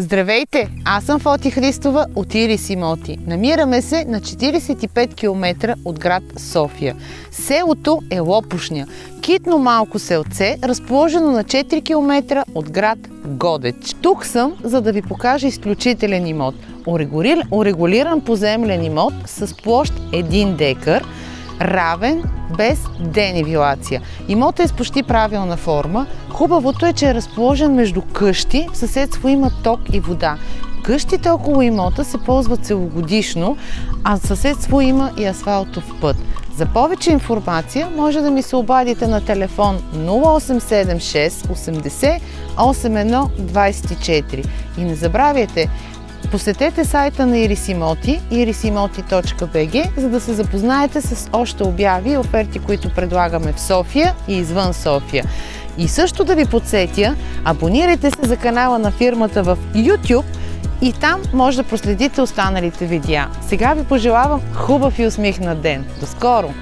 Здравейте! Аз съм Фоти Христова от Ирис Имоти. Намираме се на 45 км от град София. Селото е Лопушня, китно малко селце, разположено на 4 км от град Годеч. Тук съм, за да ви покажа изключителен имот. Урегулиран поземлен имот с площ 1 декар, равен, без денивелация. Имотът е с почти правилна форма. Хубавото е, че е разположен между къщи. В съседство има ток и вода. Къщите около имота се ползват целогодишно, а в съседство има и асфалтов път. За повече информация може да ми се обадите на телефон 0876 80 81 24. И не забравяйте, посетете сайта на Ирис Имоти, irisimoti.bg, за да се запознаете с още обяви и оферти, които предлагаме в София и извън София. И също да ви подсетя, абонирайте се за канала на фирмата в YouTube и там може да проследите останалите видеа. Сега ви пожелавам хубав и усмихнат ден. До скоро!